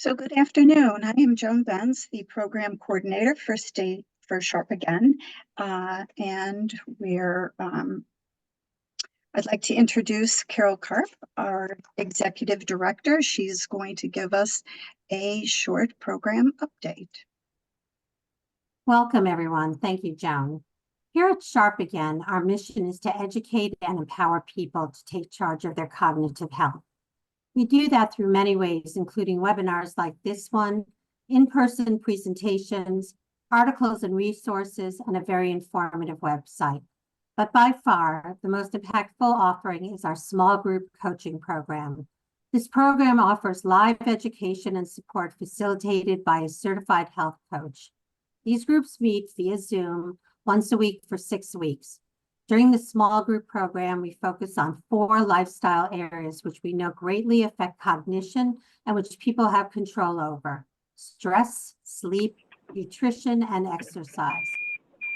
So good afternoon. I am Joan Benz, the program coordinator for Sharp Again, and I'd like to introduce Carol Karp, our executive director. She's going to give us a short program update. Welcome, everyone. Thank you, Joan. Here at Sharp Again, our mission is to educate and empower people to take charge of their cognitive health. We do that through many ways, including webinars like this one, in-person presentations, articles and resources, and a very informative website. But by far, the most impactful offering is our small group coaching program. This program offers live education and support facilitated by a certified health coach. These groups meet via Zoom once a week for 6 weeks. During the small group program, we focus on 4 lifestyle areas which we know greatly affect cognition and which people have control over: stress, sleep, nutrition, and exercise.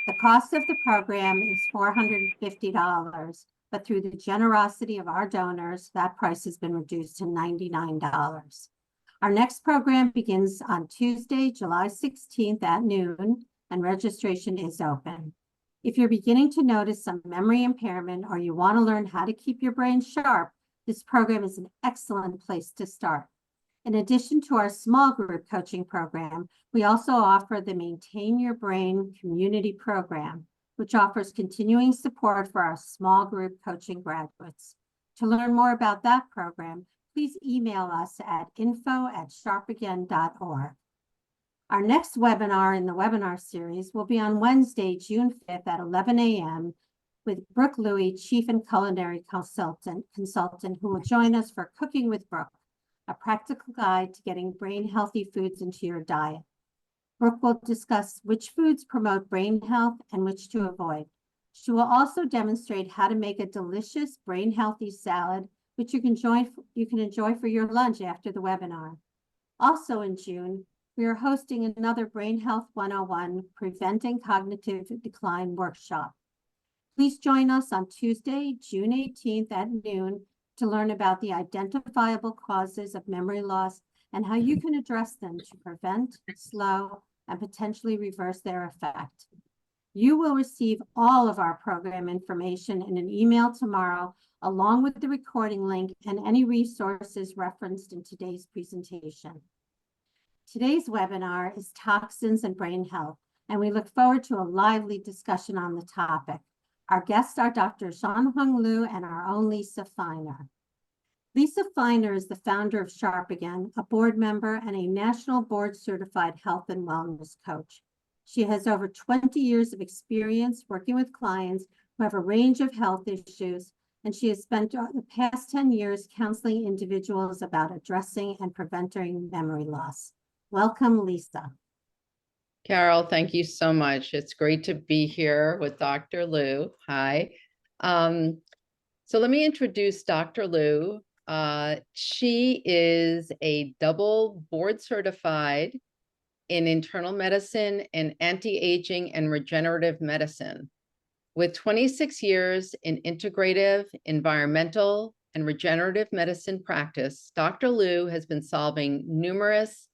The cost of the program is $450, but through the generosity of our donors, that price has been reduced to $99. Our next program begins on Tuesday, July 16th at noon, and registration is open. If you're beginning to notice some memory impairment or you want to learn how to keep your brain sharp, this program is an excellent place to start. In addition to our small group coaching program, we also offer the Maintain Your Brain community program, which offers continuing support for our small group coaching graduates. To learn more about that program, please email us at info@sharpagain.org. Our next webinar in the webinar series will be on Wednesday, June 5th at 11 a.m. with Brooke Louie, Chief and Culinary Consultant, who will join us for Cooking with Brooke, a practical guide to getting brain-healthy foods into your diet. Brooke will discuss which foods promote brain health and which to avoid. She will also demonstrate how to make a delicious brain-healthy salad, which you can enjoy for your lunch after the webinar. Also in June, we are hosting another Brain Health 101 Preventing Cognitive Decline workshop. Please join us on Tuesday, June 18th at noon to learn about the identifiable causes of memory loss and how you can address them to prevent, slow, and potentially reverse their effect. You will receive all of our program information in an email tomorrow, along with the recording link and any resources referenced in today's presentation. Today's webinar is Toxins and Brain Health, and we look forward to a lively discussion on the topic. Our guests are Dr. Shanhong Lu and our own Lisa Feiner. Lisa Feiner is the founder of Sharp Again, a board member and a national board-certified health and wellness coach. She has over 20 years of experience working with clients who have a range of health issues, and she has spent the past 10 years counseling individuals about addressing and preventing memory loss. Welcome, Lisa. Carol, thank you so much. It's great to be here with Dr. Lu. Hi. So let me introduce Dr. Lu. She is a double board certified in internal medicine and anti-aging and regenerative medicine. With 26 years in integrative, environmental, and regenerative medicine practice, Dr. Lu has been solving numerous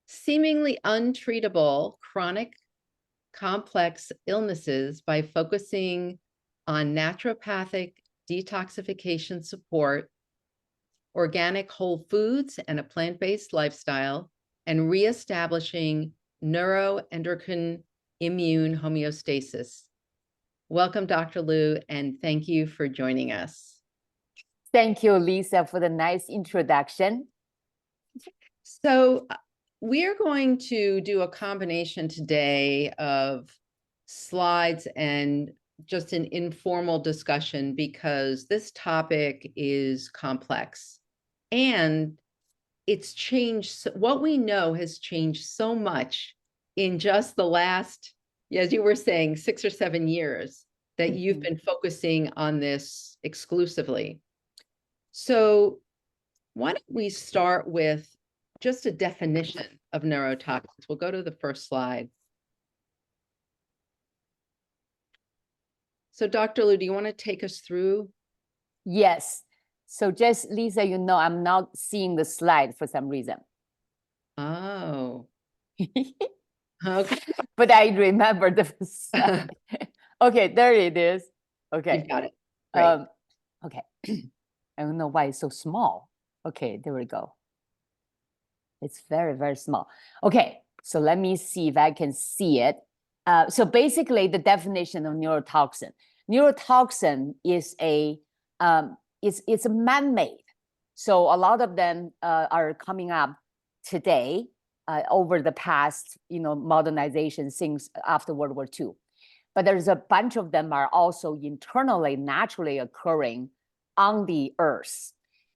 seemingly untreatable chronic complex illnesses by focusing on naturopathic detoxification support, organic whole foods and a plant-based lifestyle, and reestablishing neuroendocrine immune homeostasis. Welcome, Dr. Lu, and thank you for joining us. Thank you, Lisa, for the nice introduction. So we are going to do a combination today of slides and just an informal discussion because this topic is complex and it's changed. What we know has changed so much in just the last, as you were saying, 6 or 7 years that you've been focusing on this exclusively. So why don't we start with just a definition of neurotoxins. We'll go to the first slide. So Dr. Lu, do you want to take us through? Yes. So just, Lisa, I'm not seeing the slide for some reason. Oh, okay. But I remember the slide. Okay, there it is. Okay. You've got it. Great. Okay. I don't know why it's so small. Okay, there we go. It's very, very small. Okay, so let me see if I can see it. So basically, the definition of neurotoxin. Neurotoxin is it's a man-made. So a lot of them are coming up today over the past, modernization since after World War II. But there's a bunch of them are also internally, naturally occurring on the earth.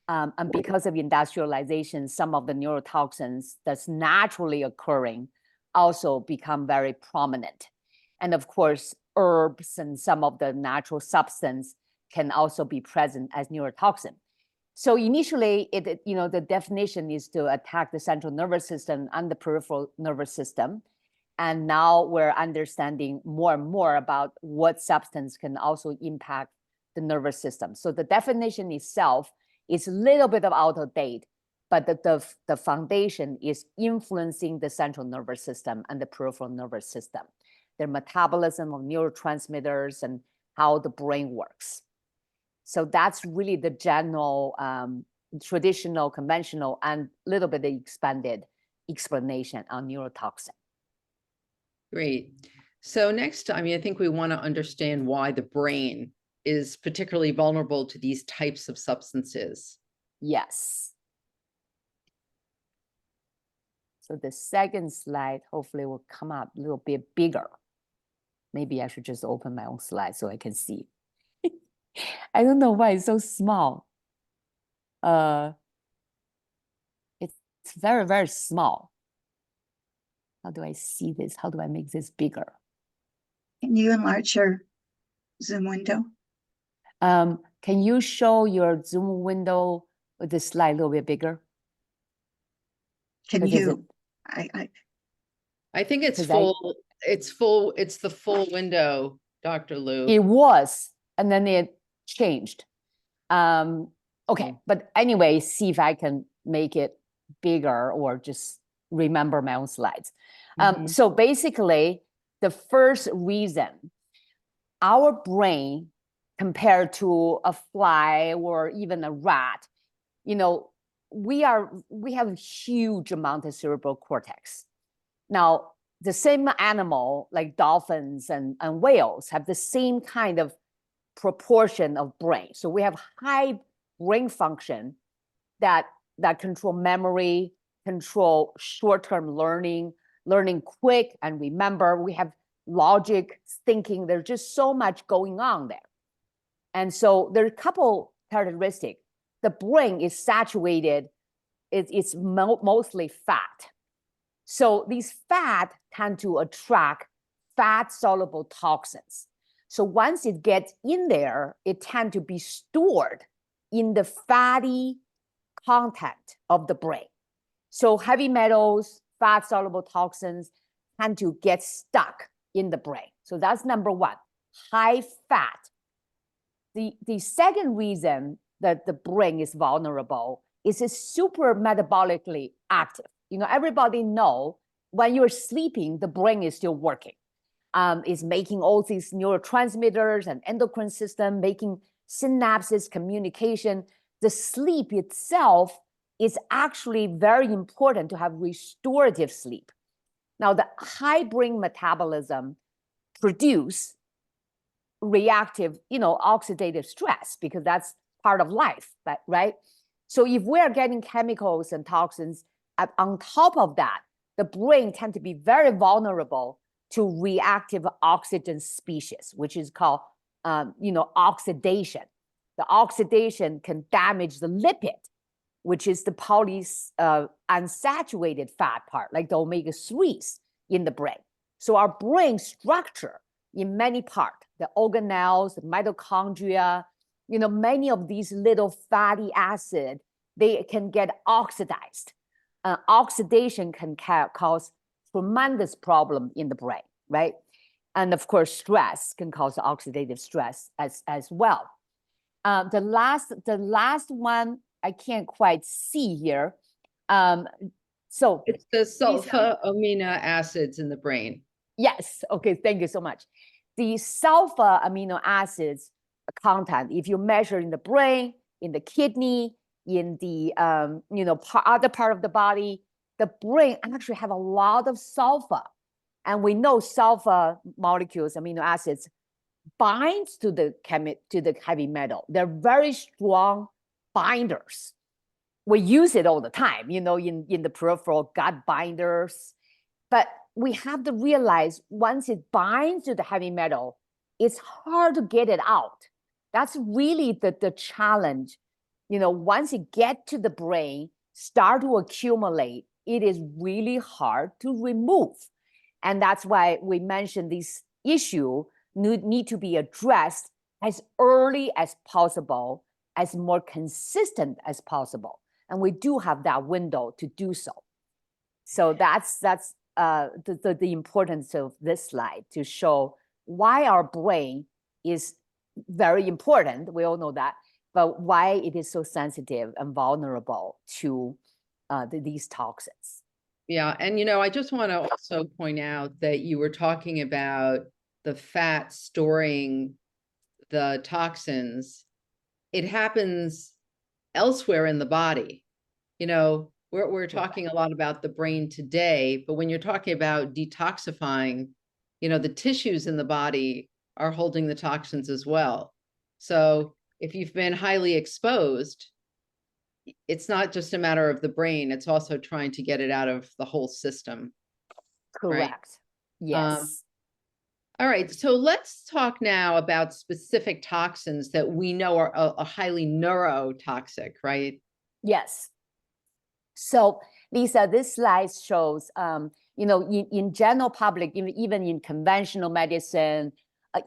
And because of industrialization, some of the neurotoxins that's naturally occurring also become very prominent. And of course, herbs and some of the natural substance can also be present as neurotoxin. So initially, the definition is to attack the central nervous system and the peripheral nervous system. And now we're understanding more and more about what substance can also impact the nervous system. So the definition itself is a little bit out of date, but the foundation is influencing the central nervous system and the peripheral nervous system, their metabolism of neurotransmitters and how the brain works. So that's really the general, traditional, conventional, and a little bit expanded explanation on neurotoxin. Great. So next, I think we want to understand why the brain is particularly vulnerable to these types of substances. Yes. So the second slide hopefully will come up a little bit bigger. Maybe I should just open my own slide so I can see. I don't know why it's so small. It's very, very small. How do I see this? How do I make this bigger? Can you enlarge your Zoom window? Can you show your Zoom window with the slide a little bit bigger? Can Because you? I think it's 'Cause full. It's full. It's the full window, Dr. Lu. It was, and then it changed. Okay, but anyway, see if I can make it bigger or just remember my own slides. So basically, the first reason our brain compared to a fly or even a rat, we have a huge amount of cerebral cortex. Now, the same animal like dolphins and whales have the same kind of proportion of brain. So we have high brain function that control memory, control short-term learning quick and remember. We have logic, thinking. There's just so much going on there. And so there are a couple characteristics. The brain is saturated, it's mostly fat. So these fat tend to attract fat-soluble toxins. So once it gets in there, it tends to be stored in the fatty content of the brain. So heavy metals, fat-soluble toxins tend to get stuck in the brain. So that's number one, high fat. The second reason that the brain is vulnerable is it's super metabolically active. Everybody know when you're sleeping, the brain is still working. It's making all these neurotransmitters and endocrine system, making synapses, communication. The sleep itself is actually very important to have restorative sleep. Now, the high brain metabolism produce reactive, oxidative stress because that's part of life, right? So if we are getting chemicals and toxins on top of that, the brain tends to be very vulnerable to reactive oxygen species, which is called, oxidation. The oxidation can damage the lipid, which is the unsaturated fat part, like the omega-3s in the brain. So our brain structure in many parts, the organelles, the mitochondria, many of these little fatty acids, they can get oxidized. Oxidation can cause tremendous problem in the brain, right? And of course, stress can cause oxidative stress as well. The last one I can't quite see here. So It's the Lisa. sulfa amino acids in the brain. yes, okay, thank you so much. The sulfa amino acids content, if you measure in the brain, in the kidney, in the other part of the body, the brain actually have a lot of sulfa. And we know sulfa molecules, amino acids, binds to the heavy metal. They're very strong binders. We use it all the time, in the peripheral gut binders. But we have to realize once it binds to the heavy metal, it's hard to get it out. That's really the challenge. Once it get to the brain, start to accumulate, it is really hard to remove. And that's why we mentioned this issue need to be addressed as early as possible, as more consistent as possible. And we do have that window to do so. So that's the importance of this slide, to show why our brain is very important. We all know that, but why it is so sensitive and vulnerable to these toxins. Yeah. And, I just want to also point out that you were talking about the fat storing the toxins. It happens elsewhere in the body. We're talking a lot about the brain today, but when you're talking about detoxifying, the tissues in the body are holding the toxins as well. So if you've been highly exposed, it's not just a matter of the brain, it's also trying to get it out of the whole system. Correct. Right? Yes. All right, so let's talk now about specific toxins that we know are a highly neurotoxic, right? Yes. So Lisa, this slide shows, in general public, even in conventional medicine,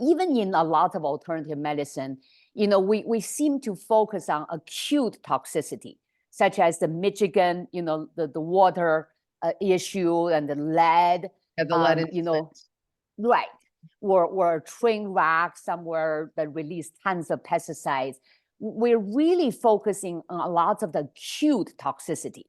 even in a lot of alternative medicine, we seem to focus on acute toxicity, such as the Michigan, the water issue and the lead. Yeah, the lead right. Or a train wreck somewhere that released tons of pesticides. We're really focusing on a lot of the acute toxicity.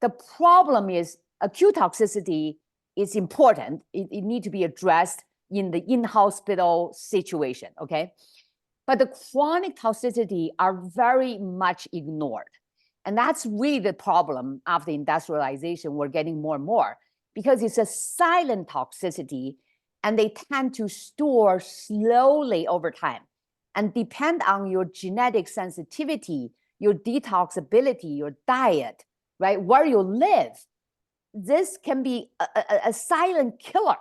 The problem is acute toxicity is important. It needs to be addressed in the in-hospital situation, okay? But the chronic toxicity are very much ignored. And that's really the problem after industrialization. We're getting more and more because it's a silent toxicity and they tend to store slowly over time and depend on your genetic sensitivity, your detoxability, your diet, right? Where you live. This can be a silent killer.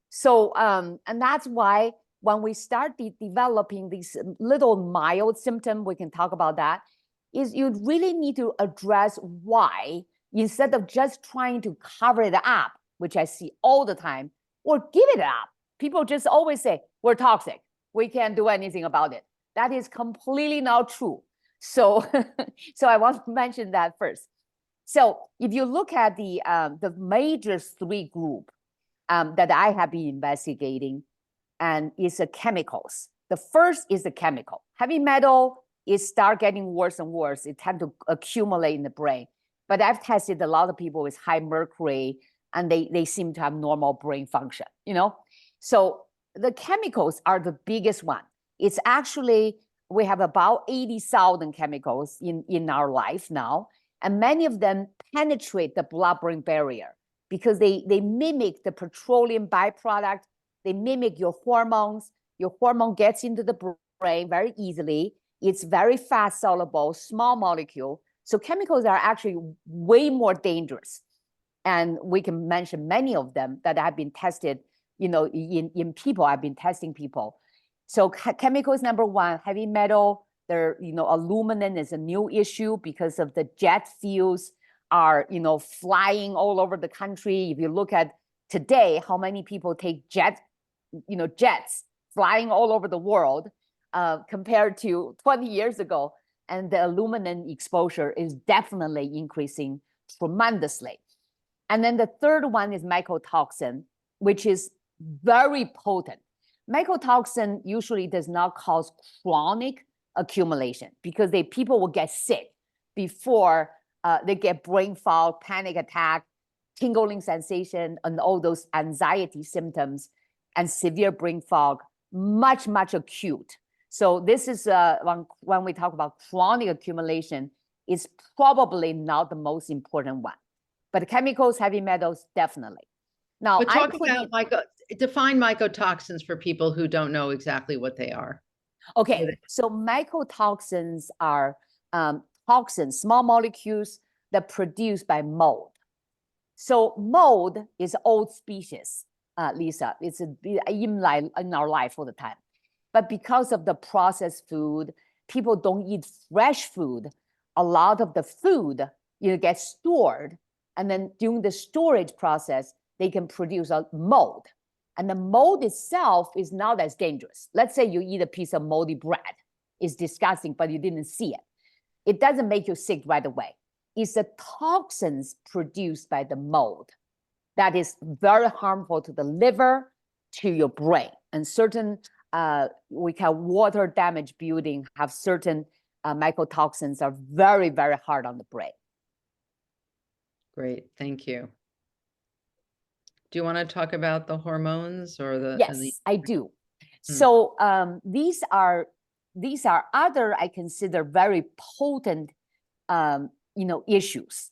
So, and that's why when we start developing these little mild symptoms, we can talk about that, is you really need to address why, instead of just trying to cover it up, which I see all the time, or give it up. People just always say, we're toxic. We can't do anything about it. That is completely not true. So, so I want to mention that first. So if you look at the major three group that I have been investigating, and it's the chemicals. The first is the chemical. Heavy metal is start getting worse and worse. It tends to accumulate in the brain. But I've tested a lot of people with high mercury, and they seem to have normal brain function, So the chemicals are the biggest one. It's actually, we have about 80,000 chemicals in our life now. And many of them penetrate the blood-brain barrier because they mimic the petroleum byproduct. They mimic your hormones. Your hormone gets into the brain very easily. It's very fast soluble, small molecule. So chemicals are actually way more dangerous. And we can mention many of them that have been tested, in people. I've been testing people. So chemicals, number one, heavy metal. Aluminum is a new issue because of the jet fuels are, flying all over the country. If you look at today, how many people take jets flying all over the world compared to 20 years ago. And the aluminum exposure is definitely increasing tremendously. And then the third one is mycotoxin, which is very potent. Mycotoxin usually does not cause chronic accumulation because people will get sick before they get brain fog, panic attack, tingling sensation, and all those anxiety symptoms, and severe brain fog, much, much acute. So this is when we talk about chronic accumulation, it's probably not the most important one. But chemicals, heavy metals, definitely. Now, But talk about define mycotoxins for people who don't know exactly what they are. Okay, so mycotoxins are toxins, small molecules that produced by mold. So mold is old species, Lisa. It's in our life all the time. But because of the processed food, people don't eat fresh food. A lot of the food gets stored, and then during the storage process, they can produce a mold. And the mold itself is not as dangerous. Let's say you eat a piece of moldy bread. It's disgusting, but you didn't see it. It doesn't make you sick right away. It's the toxins produced by the mold that is very harmful to the liver, to your brain. And certain, we call water damage building, have certain mycotoxins are very, very hard on the brain. Great, thank you. Do you want to talk about the hormones or the? Yes, I do. So these are other, I consider, very potent issues.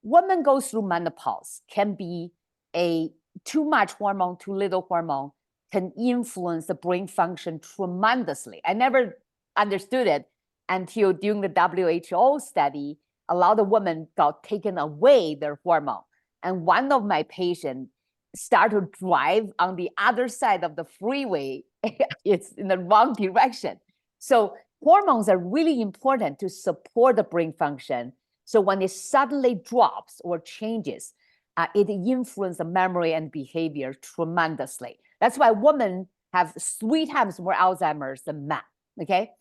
Women go through menopause, can be a too much hormone, too little hormone, can influence the brain function tremendously. I never understood it until during the WHO study, a lot of women got taken away their hormone. And one of my patients started to drive on the other side of the freeway. It's in the wrong direction. So hormones are really important to support the brain function. So when it suddenly drops or changes, it influences the memory and behavior tremendously. That's why women have 3 times more Alzheimer's than men, okay?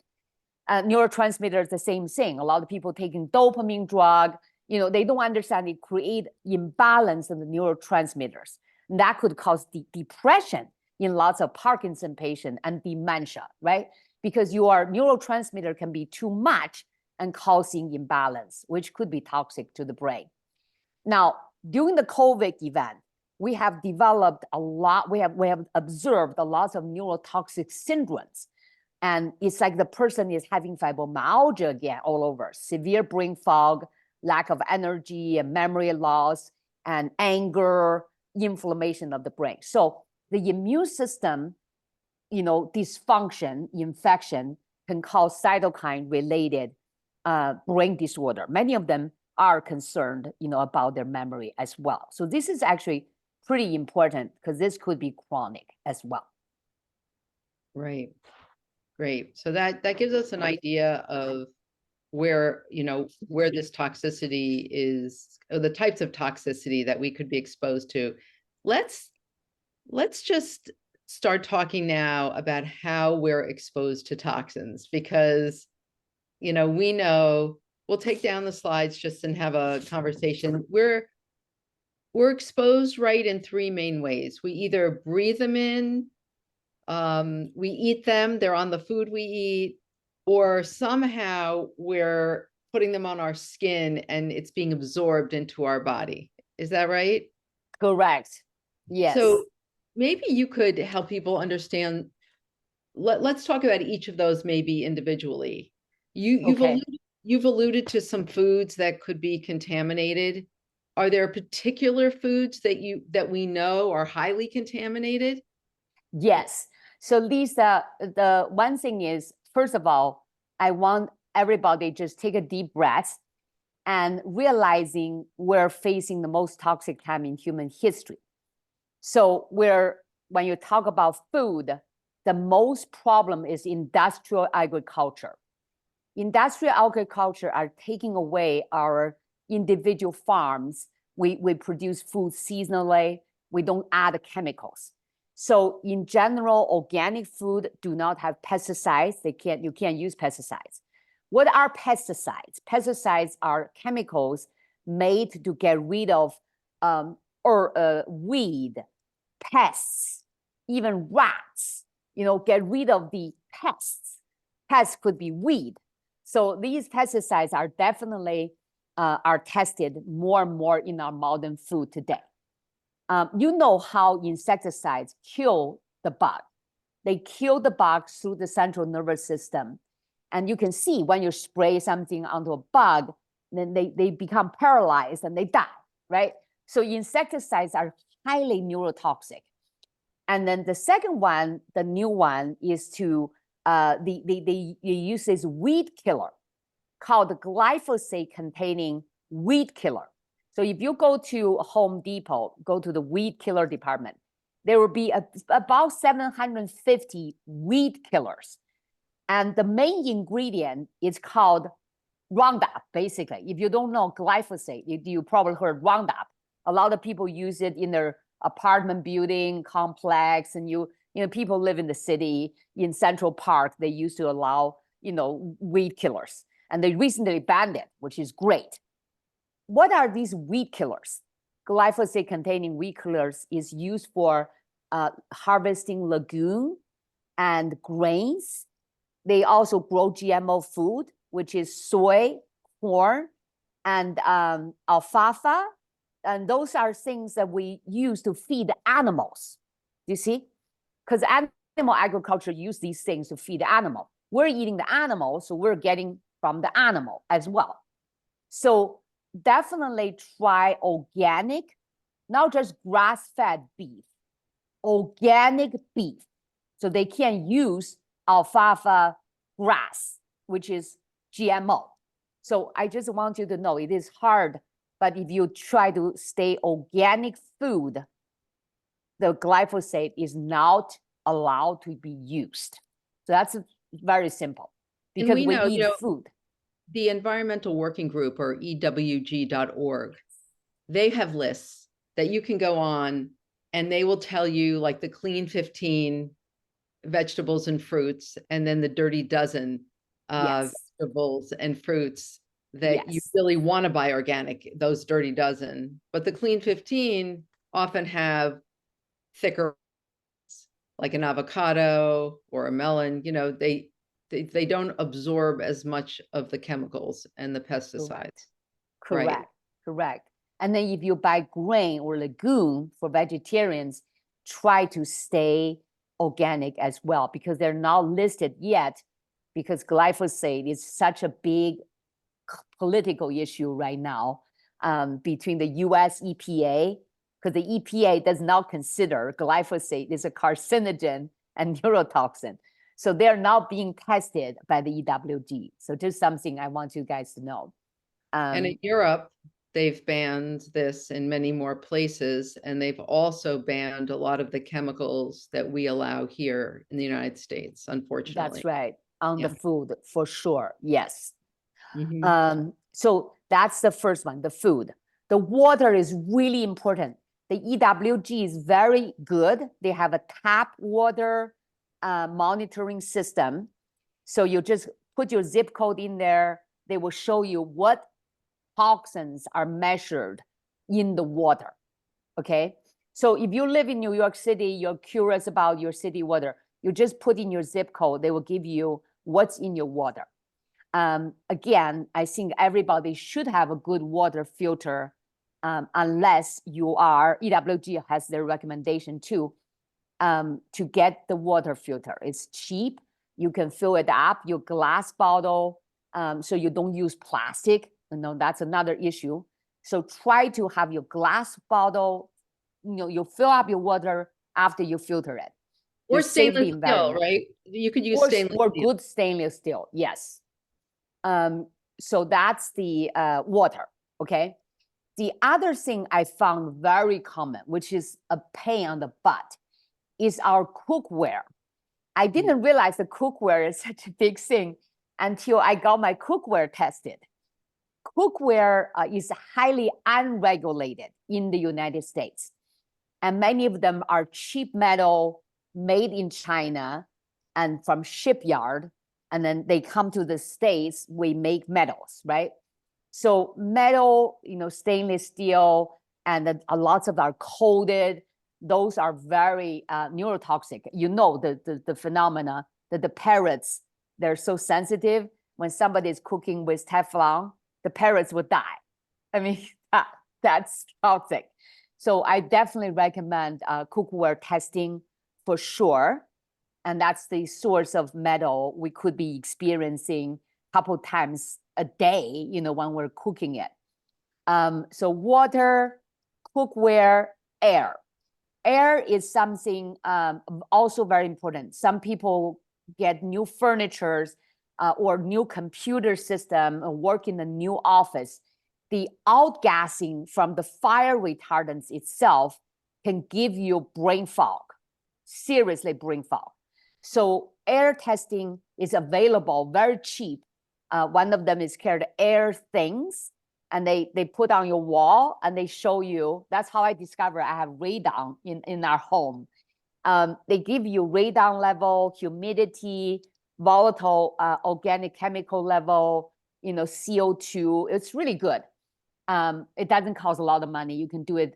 Neurotransmitters, the same thing. A lot of people taking dopamine drug, they don't understand it create imbalance in the neurotransmitters. And that could cause depression in lots of Parkinson patients and dementia, right? Because your neurotransmitter can be too much and causing imbalance, which could be toxic to the brain. Now, during the COVID event, we have developed a lot, we have observed a lot of neurotoxic syndromes. And it's like the person is having fibromyalgia again all over, severe brain fog, lack of energy and memory loss, and anger, inflammation of the brain. So the immune system, dysfunction, infection can cause cytokine-related brain disorder. Many of them are concerned, about their memory as well. So this is actually pretty important because this could be chronic as well. Right. Great. So that gives us an idea of where this toxicity is, or the types of toxicity that we could be exposed to. Let's just start talking now about how we're exposed to toxins, because we know, we'll take down the slides just and have a conversation. We're exposed, right, in 3 main ways. We either breathe them in, we eat them, they're on the food we eat, or somehow we're putting them on our skin and it's being absorbed into our body. Is that right? Correct. Yes. So maybe you could help people understand. Let's talk about each of those maybe individually. You've alluded to some foods that could be contaminated. Are there particular foods that we know are highly contaminated? Yes. So Lisa, the one thing is, first of all, I want everybody just take a deep breath and realizing we're facing the most toxic time in human history. So when you talk about food, the most problem is industrial agriculture. Industrial agriculture are taking away our individual farms. We produce food seasonally. We don't add chemicals. So in general, organic food do not have pesticides. You can't use pesticides. What are pesticides? Pesticides are chemicals made to get rid of weed, pests, even rats. Get rid of the pests. Pests could be weed. So these pesticides are definitely are tested more and more in our modern food today. You know how insecticides kill the bug. They kill the bug through the central nervous system. And you can see when you spray something onto a bug, then they become paralyzed and they die, right? So insecticides are highly neurotoxic. And then the second one, the new one, is to, they use this weed killer called glyphosate containing weed killer. So if you go to Home Depot, go to the weed killer department, there will be about 750 weed killers. And the main ingredient is called Roundup, basically. If you don't know glyphosate, you probably heard Roundup. A lot of people use it in their apartment building complex, and you know, people live in the city, in Central Park, they used to allow, you know, weed killers. And they recently banned it, which is great. What are these weed killers? Glyphosate containing weed killers is used for harvesting legume and grains. They also grow GMO food, which is soy, corn, and alfalfa. And those are things that we use to feed animals, you see? Because animal agriculture use these things to feed the animal. We're eating the animal, so we're getting from the animal as well. So definitely try organic, not just grass-fed beef, organic beef. So they can use alfalfa grass, which is GMO. So I just want you to know it is hard, but if you try to stay organic food, the glyphosate is not allowed to be used. So that's very simple, because we know, eat food. The Environmental Working Group, or EWG.org, they have lists that you can go on and they will tell you like the clean 15 vegetables and fruits, and then the dirty dozen vegetables and fruits that you really want to buy organic, those dirty dozen. But the clean 15 often have thicker, like an avocado or a melon, you know, they don't absorb as much of the chemicals and the pesticides. Correct. And then if you buy grain or legume for vegetarians, try to stay organic as well, because they're not listed yet, because glyphosate is such a big political issue right now between the US EPA, because the EPA does not consider glyphosate is a carcinogen and neurotoxin. So they're not being tested by the EWG. So just something I want you guys to know. And in Europe, they've banned this in many more places, and they've also banned a lot of the chemicals that we allow here in the United States, unfortunately. That's right, on the food, for sure, yes. Mm-hmm. So that's the first one, the food. The water is really important. The EWG is very good. They have a tap water monitoring system. So you just put your zip code in there. They will show you what toxins are measured in the water, okay? So if you live in New York City, you're curious about your city water, you just put in your zip code, they will give you what's in your water. Again, I think everybody should have a good water filter, unless you are, EWG has their recommendation too, to get the water filter. It's cheap. You can fill it up, your glass bottle, so you don't use plastic. You know, that's another issue. So try to have your glass bottle, you know, you fill up your water after you filter it. Or stainless steel, right? You could use stainless steel. Or good stainless steel, yes. So that's the water, okay? The other thing I found very common, which is a pain on the butt, is our cookware. I didn't realize the cookware is such a big thing until I got my cookware tested. Cookware is highly unregulated in the United States. And many of them are cheap metal made in China and from shipyard. And then they come to the States, we make metals, right? So metal, you know, stainless steel, and lots of are coated. Those are very neurotoxic. You know, the phenomena that the parrots, they're so sensitive. When somebody is cooking with Teflon, the parrots would die, I mean, that's toxic. So I definitely recommend cookware testing for sure. And that's the source of metal we could be experiencing a couple times a day, when we're cooking it. So water, cookware, air. Air is something also very important. Some people get new furniture or new computer system and work in a new office. The outgassing from the fire retardants itself can give you brain fog, seriously brain fog. So air testing is available, very cheap. One of them is called Air Things, and they put on your wall and they show you. That's how I discovered I have radon in our home. They give you radon level, humidity, volatile organic chemical level, CO2. It's really good. It doesn't cost a lot of money. You can do it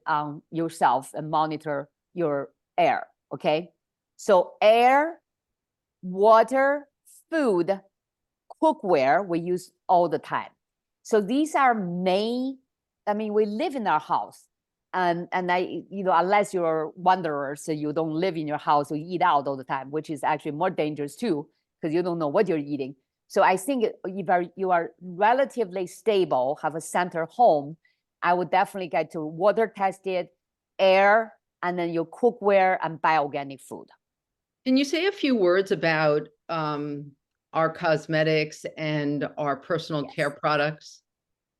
yourself and monitor your air, okay? So air, water, food, cookware, we use all the time. So these are we live in our house. And unless you're wanderers, so you don't live in your house, you eat out all the time, which is actually more dangerous too, because you don't know what you're eating. So I think if you are relatively stable, have a center home, I would definitely get to water tested, air, and then your cookware and buy organic food. Can you say a few words about our cosmetics and our personal care products?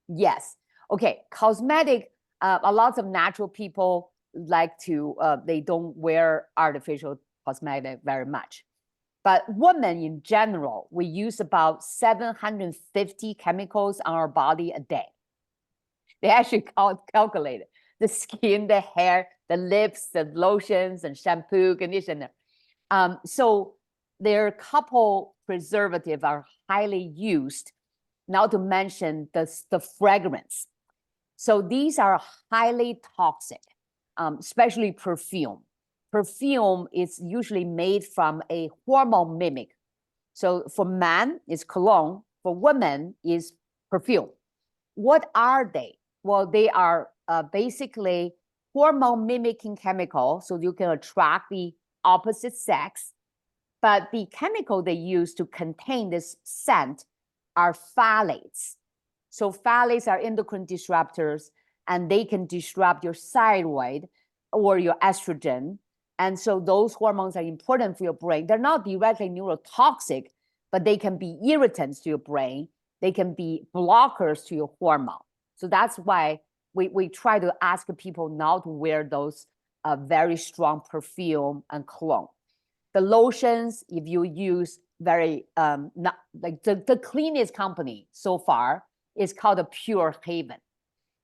Yes. Okay. Cosmetic, a lot of natural people like to, they don't wear artificial cosmetic very much. But women in general, we use about 750 chemicals on our body a day. They actually calculate the skin, the hair, the lips, the lotions, and shampoo, conditioner. So there are a couple preservatives are highly used, not to mention the fragrance. So these are highly toxic, especially perfume. Perfume is usually made from a hormone mimic. So for men, it's cologne. For women, is perfume. What are they? Well, they are basically hormone mimicking chemical, so you can attract the opposite sex. But the chemical they use to contain this scent are phthalates. So phthalates are endocrine disruptors, and they can disrupt your thyroid or your estrogen. And so those hormones are important for your brain. They're not directly neurotoxic, but they can be irritants to your brain. They can be blockers to your hormone. So that's why we try to ask people not to wear those very strong perfume and cologne. The lotions, if you use very, not like the cleanest company so far is called a Pure Haven.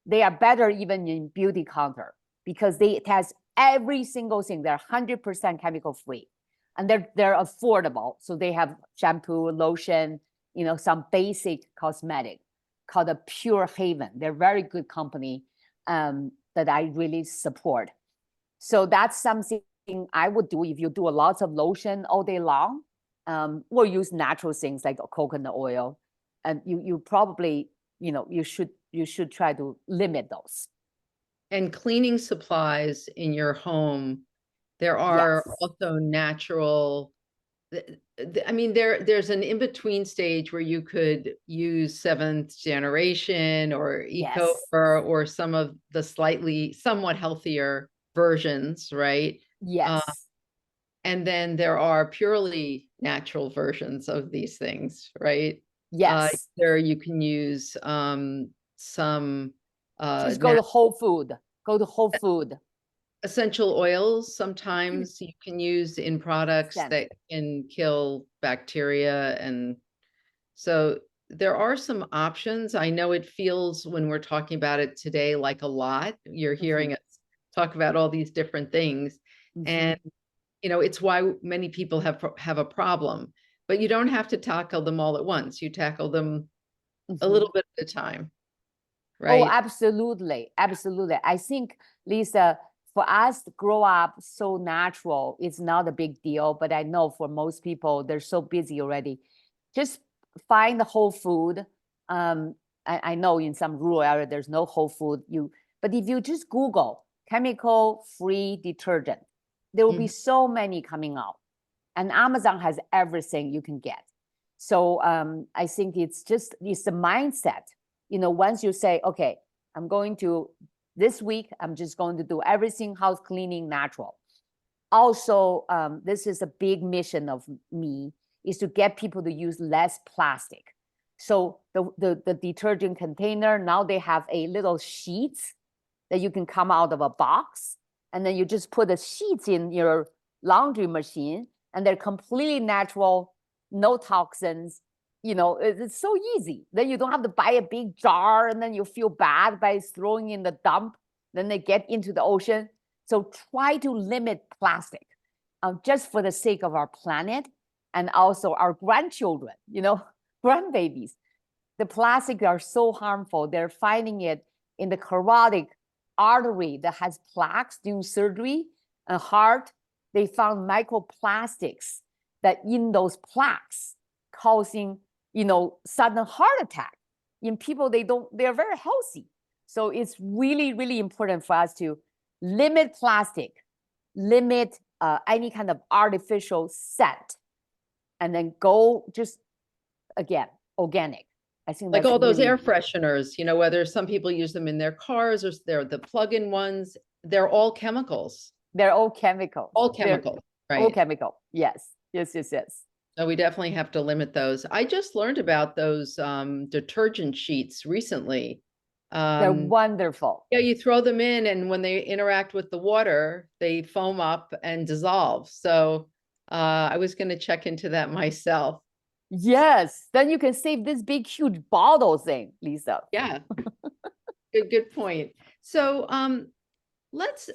They are better even in beauty counter because they test every single thing. They're 100% chemical free, and they're affordable. So they have shampoo, lotion, some basic cosmetic called a Pure Haven. They're very good company that I really support. So that's something I would do if you do a lot of lotion all day long, or use natural things like coconut oil, and you probably you should try to limit those. And cleaning supplies in your home, there are also natural. I mean, there's an in-between stage where you could use 7th generation or eco or some of the somewhat healthier versions, right? Yes. And then there are purely natural versions of these things, right? Yes. There you can use some just go to Whole Food. Go to Whole Food. Essential oils sometimes you can use in products that can kill bacteria. And so there are some options. I know it feels when we're talking about it today like a lot. You're hearing us talk about all these different things. And it's why many people have a problem, but you don't have to tackle them all at once. You tackle them a little bit at a time, right? Oh, absolutely. Absolutely. I think, Lisa, for us to grow up so natural, it's not a big deal, but I know for most people, they're so busy already. Just find the whole food, I know in some rural area, there's no whole food. But if you just Google chemical-free detergent, there will be so many coming out. And Amazon has everything you can get. So I think it's the mindset. Once you say, okay, this week, I'm just going to do everything house cleaning natural. Also, this is a big mission of me, is to get people to use less plastic. So the detergent container, now they have a little sheets that you can come out of a box, and then you just put the sheets in your laundry machine, and they're completely natural, no toxins. It's so easy. Then you don't have to buy a big jar, and then you feel bad by throwing in the dump. Then they get into the ocean. So try to limit plastic, just for the sake of our planet and also our grandchildren, grandbabies. The plastic are so harmful. They're finding it in the carotid artery that has plaques during surgery and heart. They found microplastics that in those plaques causing, sudden heart attack in people they're very healthy. So it's really, really important for us to limit plastic, limit any kind of artificial scent, and then go just, again, organic. I think like that's all those really air fresheners, whether some people use them in their cars or they're the plug-in ones, they're all chemicals. They're all chemicals. All chemical, right? All chemical. Yes. So we definitely have to limit those. I just learned about those detergent sheets recently. They're wonderful. Yeah, you throw them in, and when they interact with the water, they foam up and dissolve. So I was going to check into that myself. Yes. Then you can save this big, huge bottle thing, Lisa. Yeah. Good point. So let's,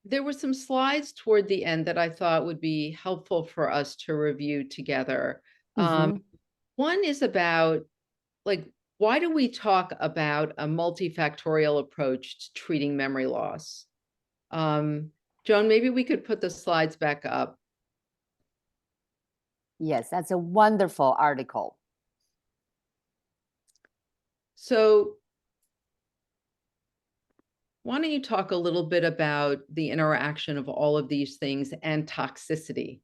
there were some slides toward the end that I thought would be helpful for us to review together. One is about, why do we talk about a multifactorial approach to treating memory loss? Joan, maybe we could put the slides back up. Yes, that's a wonderful article. So why don't you talk a little bit about the interaction of all of these things and toxicity?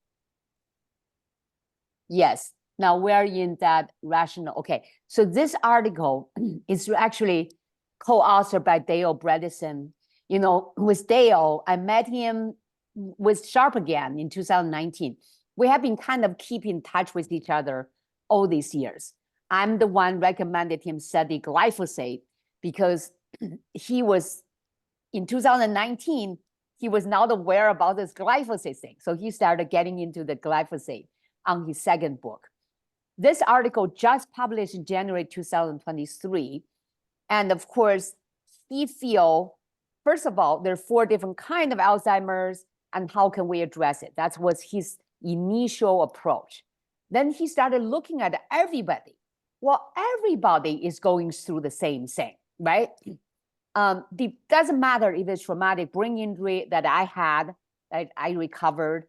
Yes. Now we're in that rational. Okay. So this article is actually co-authored by Dale Bredesen. With Dale, I met him with Sharp again in 2019. We have been kind of keeping in touch with each other all these years. I'm the one recommended him study glyphosate because he was, in 2019, he was not aware about this glyphosate thing. So he started getting into the glyphosate on his second book. This article just published in January 2023. And of course, he feels, first of all, there are 4 different kinds of Alzheimer's, and how can we address it? That was his initial approach. Then he started looking at everybody. Well, everybody is going through the same thing, right? It doesn't matter if it's traumatic brain injury that I had, that I recovered.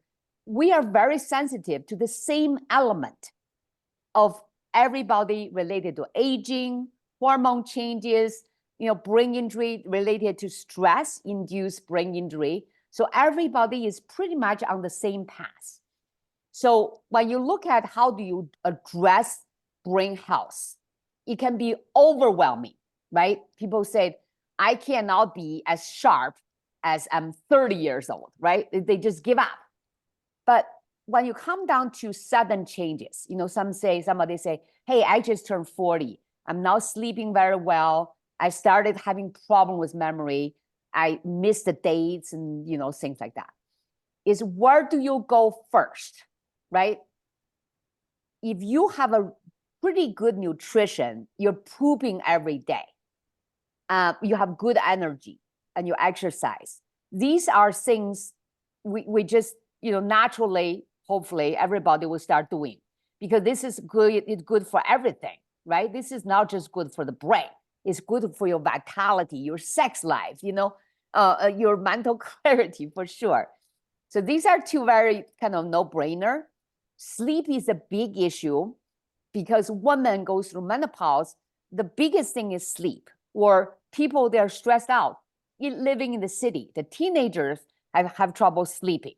We are very sensitive to the same element of everybody related to aging, hormone changes, brain injury related to stress-induced brain injury. So everybody is pretty much on the same path. So when you look at how do you address brain health, it can be overwhelming, right? People say, I cannot be as sharp as I'm 30 years old, right? They just give up. But when you come down to sudden changes, somebody say, hey, I just turned 40. I'm now sleeping very well. I started having problem with memory. I missed the dates and, things like that. Is where do you go first, right? If you have a pretty good nutrition, you're pooping every day. You have good energy and you exercise. These are things we just, naturally, hopefully everybody will start doing, because this is good. It's good for everything, right? This is not just good for the brain. It's good for your vitality, your sex life, your mental clarity for sure. So these are 2 very kind of no-brainer. Sleep is a big issue because women go through menopause. the biggest thing is sleep, or people, they're stressed out living in the city. The teenagers have trouble sleeping.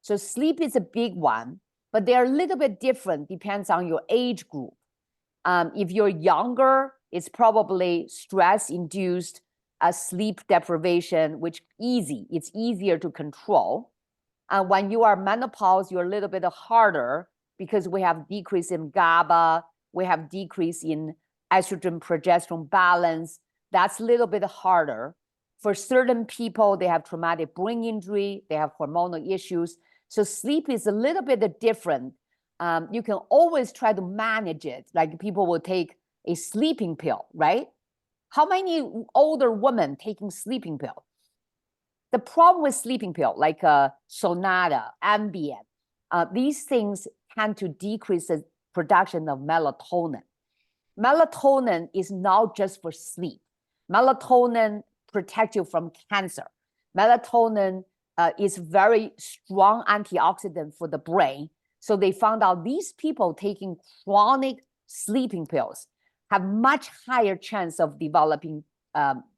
So sleep is a big one, but they're a little bit different, depends on your age group. If you're younger, it's probably stress-induced sleep deprivation, which it's easier to control. When you are menopause, you're a little bit harder because we have decrease in GABA, we have decrease in estrogen progesterone balance. That's a little bit harder. For certain people, they have traumatic brain injury, they have hormonal issues. So sleep is a little bit different. You can always try to manage it. Like people will take a sleeping pill, right? How many older women taking sleeping pill? The problem with sleeping pill, like Sonata, Ambien, these things tend to decrease the production of melatonin. Melatonin is not just for sleep. Melatonin protects you from cancer. Melatonin is very strong antioxidant for the brain. So they found out these people taking chronic sleeping pills have much higher chance of developing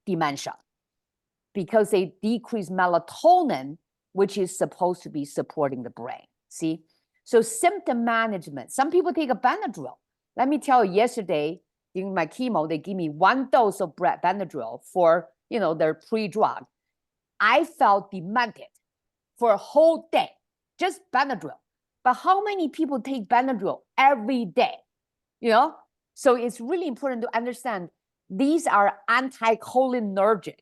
dementia because they decrease melatonin, which is supposed to be supporting the brain. See? So symptom management. Some people take a Benadryl. Let me tell you, yesterday during my chemo, they give me 1 dose of Benadryl for their pre-drug. I felt demented for a whole day, just Benadryl. But how many people take Benadryl every day? So it's really important to understand these are anticholinergic.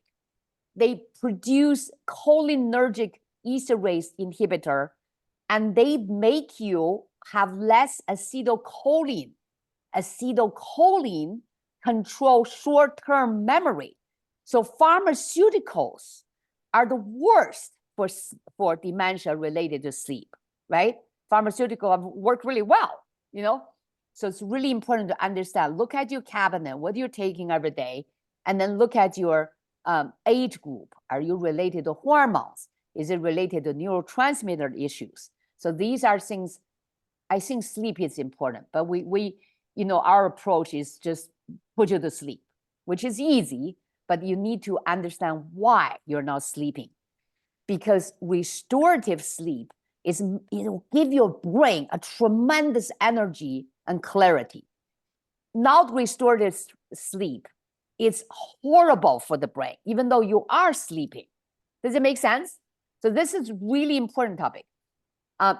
They produce cholinergic esterase inhibitor, and they make you have less acetylcholine. Acetylcholine control short-term memory. So pharmaceuticals are the worst for dementia related to sleep, right? Pharmaceuticals have worked really well, So it's really important to understand, look at your cabinet, what you're taking every day, and then look at your age group. Are you related to hormones? Is it related to neurotransmitter issues? So these are things, I think sleep is important, but we our approach is just put you to sleep, which is easy, but you need to understand why you're not sleeping. Because restorative sleep it'll give your brain a tremendous energy and clarity. Not restorative sleep, it's horrible for the brain, even though you are sleeping. Does it make sense? So this is really important topic.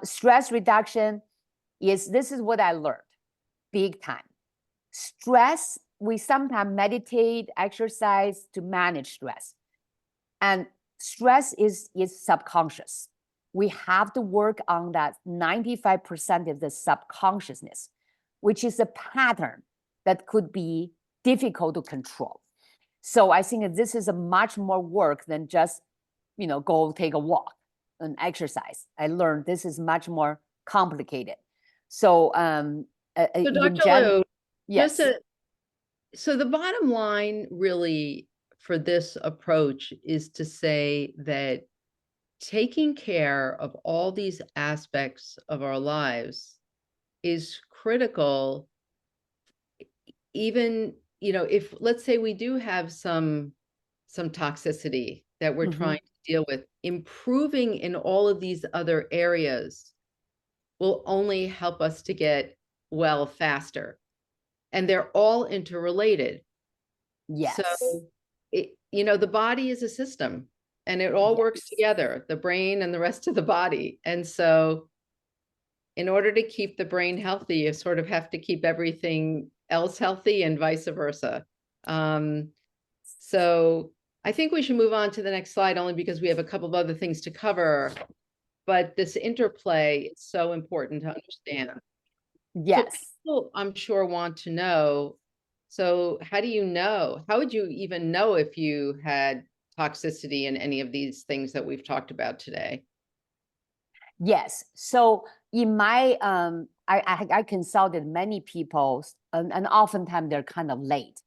Stress reduction this is what I learned, big time. Stress, we sometimes meditate, exercise to manage stress. And stress is subconscious. We have to work on that 95% of the subconsciousness, which is a pattern that could be difficult to control. So I think this is a much more work than just, go take a walk and exercise. I learned this is much more complicated. So, So Dr. Lu, yes. So the bottom line really for this approach is to say that taking care of all these aspects of our lives is critical. Even, if let's say we do have some toxicity that we're trying to deal with, improving in all of these other areas will only help us to get well faster. And they're all interrelated. Yes. So, the body is a system and it all works together, the brain and the rest of the body. And so in order to keep the brain healthy, you sort of have to keep everything else healthy and vice versa. So I think we should move on to the next slide only because we have a couple of other things to cover, but this interplay is so important to understand. Yes. So people, I'm sure, want to know, so how would you even know if you had toxicity in any of these things that we've talked about today? Yes. So in my, I consulted many people, and oftentimes they're kind of late.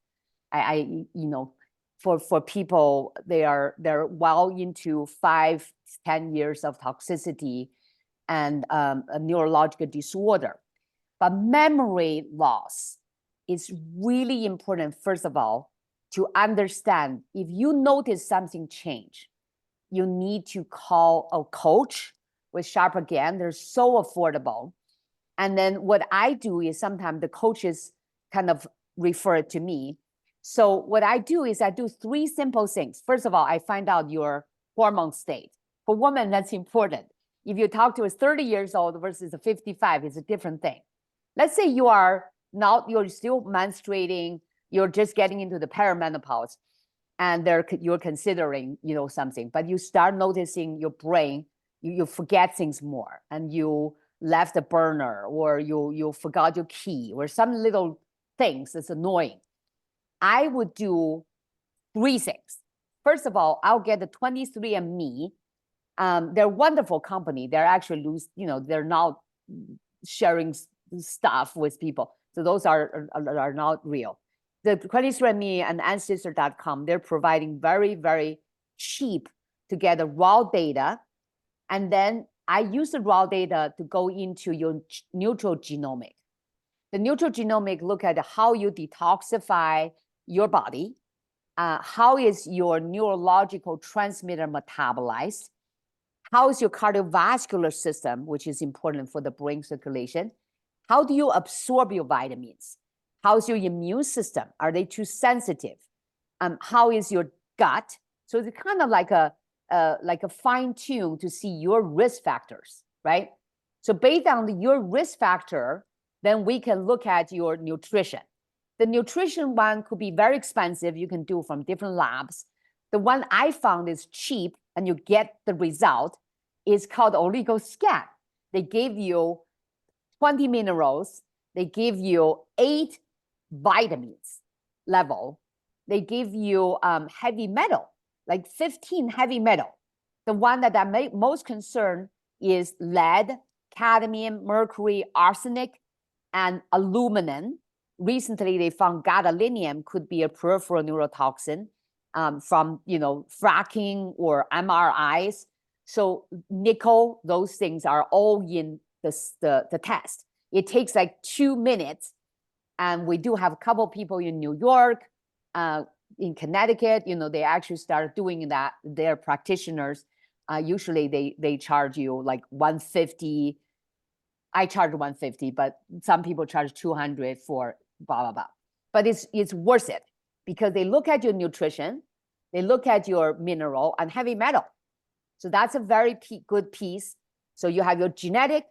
For people, they're well into 5-10 years of toxicity and a neurological disorder. But memory loss it's really important, first of all, to understand if you notice something change, you need to call a coach with Sharp again. They're so affordable. And then what I do is sometimes the coaches kind of refer to me. So what I do is I do 3 simple things. First of all, I find out your hormone state. For women, that's important. If you talk to a 30 years old versus a 55, it's a different thing. Let's say you're still menstruating, you're just getting into the perimenopause, and you're considering, something, but you start noticing your brain, you forget things more, and you left the burner, or you forgot your key, or some little things that's annoying. I would do 3 things. First of all, I'll get the 23andMe. They're a wonderful company. They're actually they're not sharing stuff with people. So those are not real. The 23andMe and Ancestor.com, they're providing very, very cheap to get the raw data. And then I use the raw data to go into your neutral genomic. The neutral genomic look at how you detoxify your body, how is your neurological transmitter metabolized, how is your cardiovascular system, which is important for the brain circulation, how do you absorb your vitamins, how's your immune system, are they too sensitive, how is your gut. So it's kind of like a fine tune to see your risk factors, right? So based on your risk factor, then we can look at your nutrition. The nutrition one could be very expensive. You can do from different labs. The one I found is cheap and you get the result is called OligoScan. They give you 20 minerals. They give you 8 vitamins level. They give you heavy metal, like 15 heavy metal. The one that I'm most concerned is lead, cadmium, mercury, arsenic, and aluminum. Recently, they found gadolinium could be a peripheral neurotoxin from fracking or MRIs. So nickel, those things are all in the test. It takes like 2 minutes. And we do have a couple people in New York, in Connecticut, they actually start doing that. They're practitioners. Usually they charge you like $150. I charge $150, but some people charge $200 for blah, blah, blah. But it's worth it because they look at your nutrition, they look at your mineral and heavy metal. So that's a very good piece. So you have your genetic,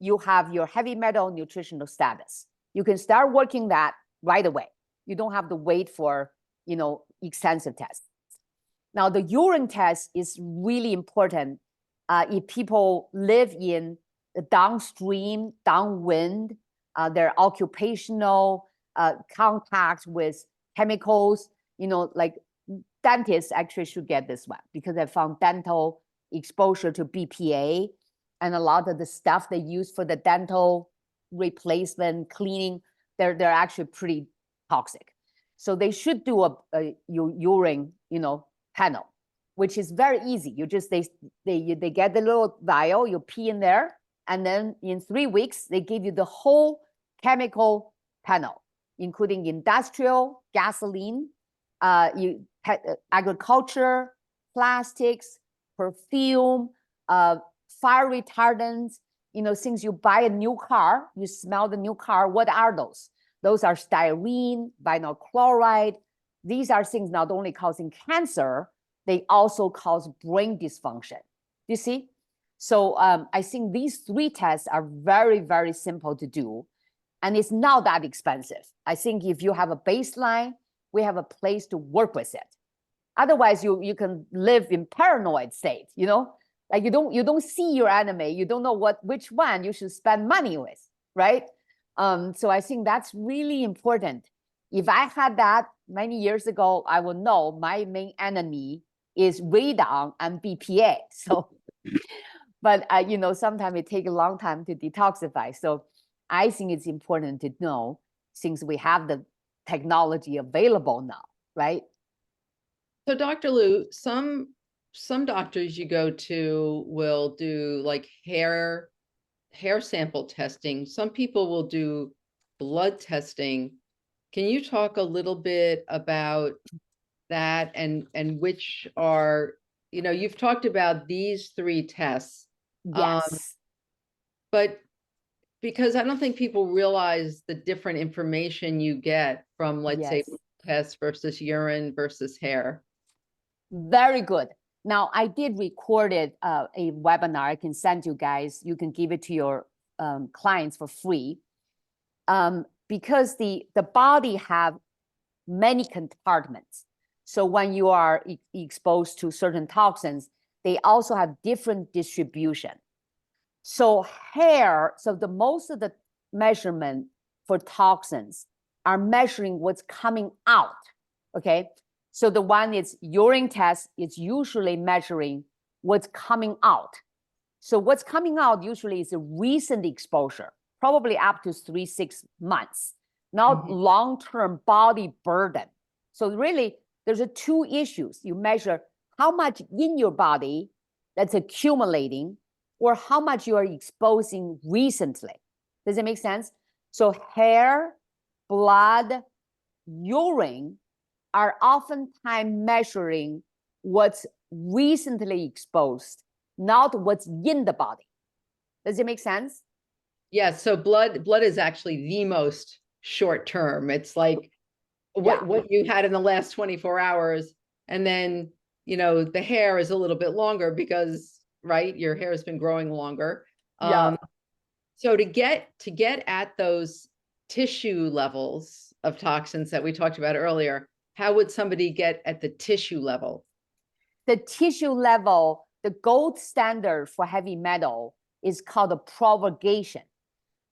you have your heavy metal nutritional status. You can start working that right away. You don't have to wait for, extensive tests. Now, the urine test is really important if people live in the downstream, downwind, their occupational contact with chemicals, like dentists actually should get this one because I found dental exposure to BPA and a lot of the stuff they use for the dental replacement, cleaning, they're actually pretty toxic. So they should do a urine, panel, which is very easy. You just, they get the little vial, you pee in there, and then in 3 weeks, they give you the whole chemical panel, including industrial, gasoline, agriculture, plastics, perfume, fire retardants, things you buy a new car, you smell the new car, what are those? Those are styrene, vinyl chloride. These are things not only causing cancer, they also cause brain dysfunction. You see? So I think these 3 tests are very, very simple to do. And it's not that expensive. I think if you have a baseline, we have a place to work with it. Otherwise, you can live in paranoid state, like you don't see your enemy, you don't know which one you should spend money with, right? So I think that's really important. If I had that many years ago, I would know my main enemy is radon and BPA. So, but sometimes it takes a long time to detoxify. So I think it's important to know since we have the technology available now, right? So Dr. Lu, some doctors you go to will do like hair sample testing. Some people will do blood testing. Can you talk a little bit about that and which are, you've talked about these 3 tests, Yes. but because I don't think people realize the different information you get from, let's say, Yes. tests versus urine versus hair. Very good. Now, I did record it, a webinar. I can send you guys. You can give it to your clients for free. Because the body have many compartments. So when you are exposed to certain toxins, they also have different distribution. So hair, so the most of the measurement for toxins are measuring what's coming out, okay? So the one is urine test, it's usually measuring what's coming out. So what's coming out usually is a recent exposure, probably up to 3-6 months, not long-term body burden. So really, there's 2 issues. You measure how much in your body that's accumulating, or how much you are exposing recently. Does it make sense? So hair, blood, urine are oftentimes measuring what's recently exposed, not what's in the body. Does it make sense? Yeah, so blood is actually the most short term. It's like what you had in the last 24 hours. And then, the hair is a little bit longer because, right, your hair has been growing longer. So to get at those tissue levels of toxins that we talked about earlier, how would somebody get at the tissue level? The tissue level, the gold standard for heavy metal is called a provocation.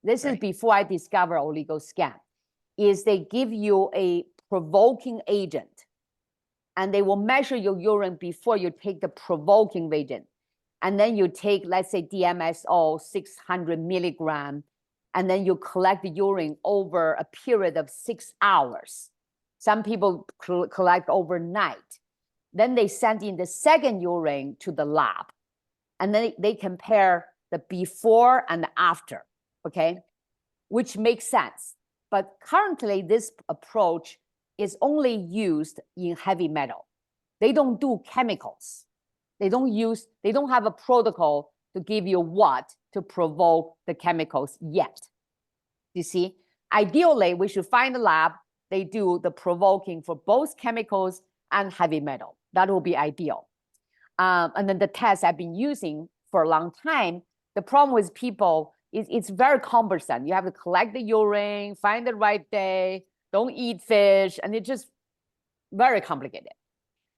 This is before I discovered OligoScan, is they give you a provoking agent, and they will measure your urine before you take the provoking agent. And then you take, let's say, DMSO 600 milligram, and then you collect the urine over a period of 6 hours. Some people collect overnight. Then they send in the second urine to the lab, and then they compare the before and the after, okay? Which makes sense. But currently, this approach is only used in heavy metal. They don't do chemicals. They don't have a protocol to give you what to provoke the chemicals yet. You see, ideally, we should find a lab. They do the provoking for both chemicals and heavy metal. That will be ideal. And then the tests I've been using for a long time, the problem with people is it's very cumbersome. You have to collect the urine, find the right day, don't eat fish, and it's just very complicated.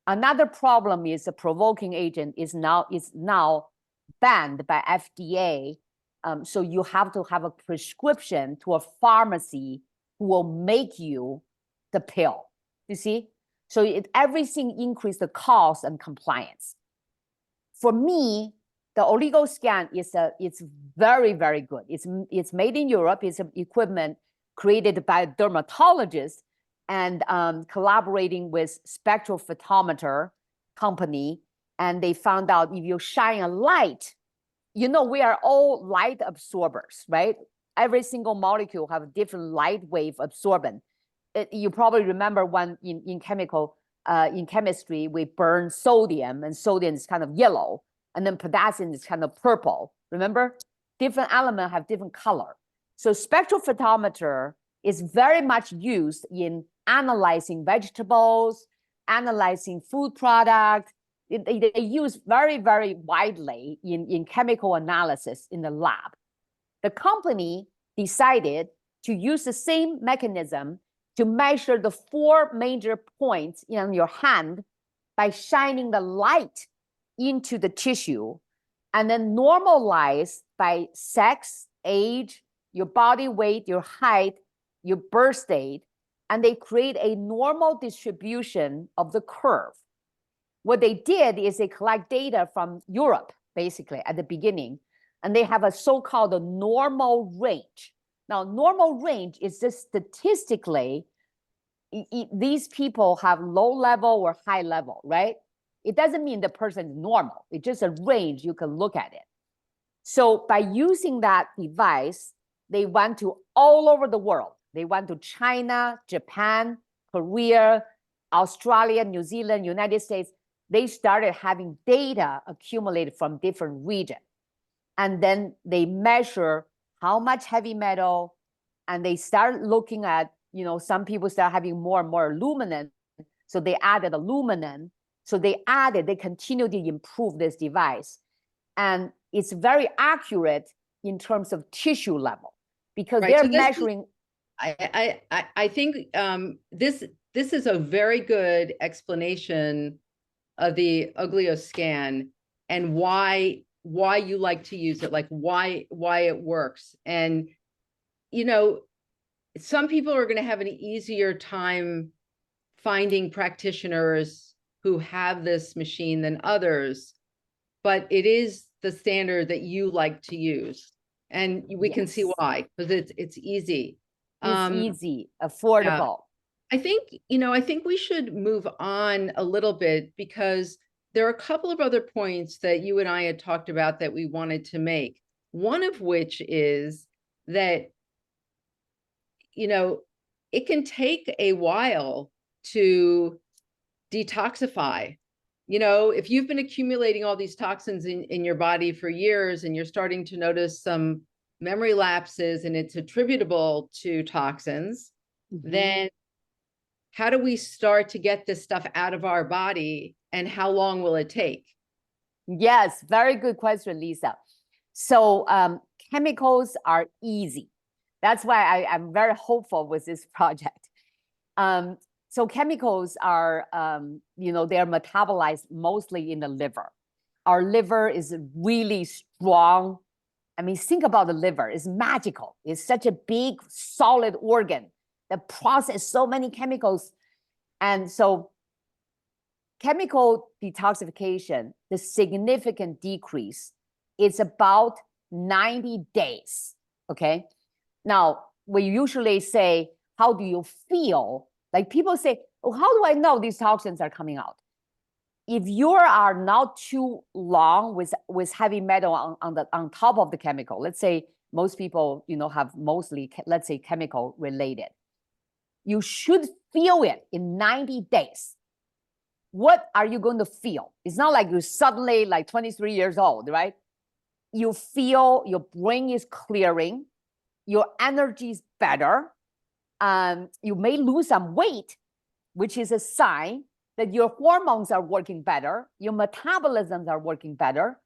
Another problem is the provoking agent is now banned by FDA. So you have to have a prescription to a pharmacy who will make you the pill. You see? So everything increases the cost and compliance. For me, the OligoScan it's very, very good. It's made in Europe. It's an equipment created by a dermatologist and collaborating with spectrophotometer company. And they found out if you shine a light, we are all light absorbers, right? Every single molecule have a different light wave absorbent. You probably remember when in chemistry, we burn sodium, and sodium is kind of yellow, and then potassium is kind of purple. Remember? Different elements have different color. So spectrophotometer is very much used in analyzing vegetables, analyzing food products. They use very, very widely in chemical analysis in the lab. The company decided to use the same mechanism to measure the 4 major points in your hand by shining the light into the tissue, and then normalize by sex, age, your body weight, your height, your birth date, and they create a normal distribution of the curve. What they did is they collect data from Europe, basically, at the beginning, and they have a so-called normal range. Now, normal range is just statistically, these people have low level or high level, right? It doesn't mean the person is normal. It's just a range, you can look at it. So by using that device, they went to all over the world, They went to China, Japan, Korea, Australia, New Zealand, United States. They started having data accumulated from different regions. And then they measure how much heavy metal, and they start looking at, you know, some people start having more and more aluminum. So they added aluminum. So they continue to improve this device. And it's very accurate in terms of tissue level, because Right, they're so this is- measuring. I think this is a very good explanation of the Uglio scan and why you like to use it, like why it works. And you know, some people are going to have an easier time finding practitioners who have this machine than others, but it is the standard that you like to use, and we can see Yes. why, because it's easy. It's easy, affordable. I think, you know, I think we should move on a little bit, because there are a couple of other points that you and I had talked about that we wanted to make. One of which is that, you know, it can take a while to detoxify. You know, if you've been accumulating all these toxins in your body for years and you're starting to notice some memory lapses and it's attributable to toxins, then how do we start to get this stuff out of our body, and how long will it take? Yes, very good question, Lisa. So chemicals are easy. That's why I'm very hopeful with this project. So chemicals are, you know, they're metabolized mostly in the liver. Our liver is really strong. I mean, think about the liver. It's magical. It's such a big, solid organ that processes so many chemicals. And so chemical detoxification, the significant decrease, is about 90 days, okay? Now, we usually say, how do you feel? Like people say, oh, how do I know these toxins are coming out? If you are not too long with heavy metal on top of the chemical, let's say most people, you know, have mostly, let's say, chemical related, you should feel it in 90 days. What are you going to feel? It's not like you're suddenly like 23 years old, right? You feel your brain is clearing, your energy is better, you may lose some weight, which is a sign that your hormones are working better, your metabolisms are working better,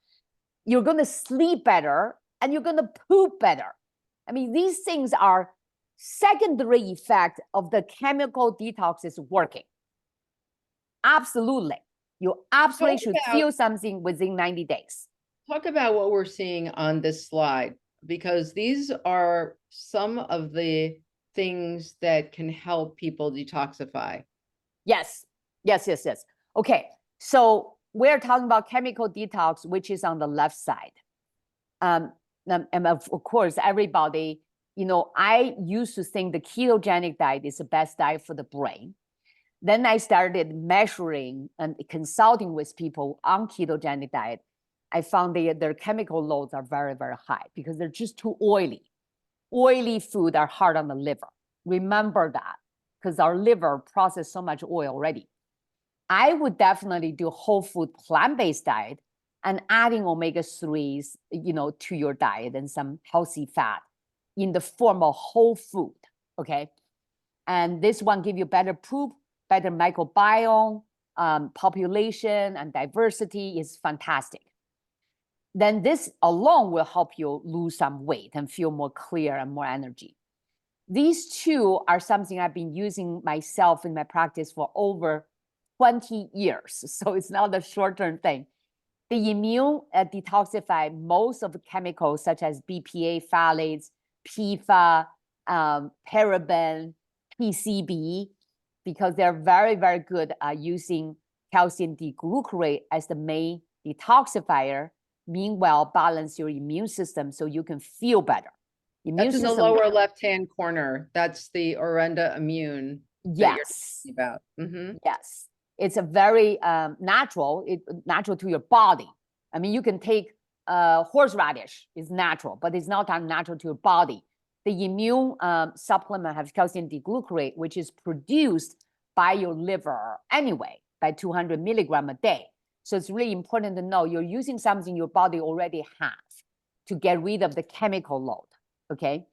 you're going to sleep better, and you're going to poop better. I mean, these things are secondary effect of the chemical detox is working. Absolutely. You absolutely should feel something within 90 days. Talk about what we're seeing on this slide, because these are some of the things that can help people detoxify. Yes. Okay, so we're talking about chemical detox, which is on the left side. And of course, everybody, you know, I used to think the ketogenic diet is the best diet for the brain. Then I started measuring and consulting with people on ketogenic diet. I found their chemical loads are very, very high because they're just too oily. Oily food are hard on the liver. Remember that, because our liver processes so much oil already. I would definitely do whole food plant-based diet and adding omega-3s, you know, to your diet and some healthy fat in the form of whole food, okay? And this one give you better poop, better microbiome, population and diversity is fantastic. Then this alone will help you lose some weight and feel more clear and more energy. These two are something I've been using myself in my practice for over 20 years. So it's not a short-term thing. The immune detoxify most of the chemicals such as BPA, phthalates, PFA, paraben, PCB, because they're very, very good at using calcium D-glucarate as the main detoxifier. Meanwhile, balance your immune system so you can feel better. That's in the lower left-hand corner. That's the Orenda Immune. Yes. That you're talking about. Yes. It's a very natural to your body. I mean, you can take horseradish, it's natural, but it's not unnatural to your body. the immune supplement has calcium D-glucarate, which is produced by your liver anyway, by 200 milligram a day. So it's really important to know you're using something your body already has to get rid of the chemical load, okay?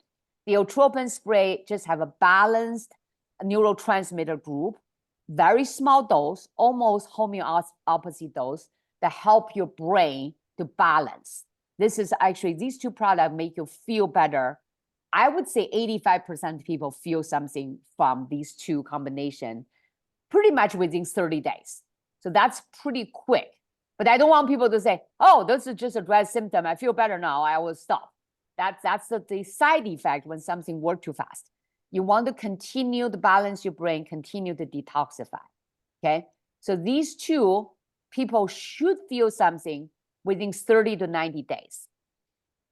The atropine spray just have a balanced neurotransmitter group, very small dose, almost homeopathy dose that help your brain to balance. This is actually, these two products make you feel better. I would say 85% of people feel something from these two combinations pretty much within 30 days. So that's pretty quick. But I don't want people to say, oh, this is just a dry symptom. I feel better now. I will stop. That's the side effect when something works too fast. You want to continue to balance your brain, continue to detoxify, okay? So these two, people should feel something within 30 to 90 days.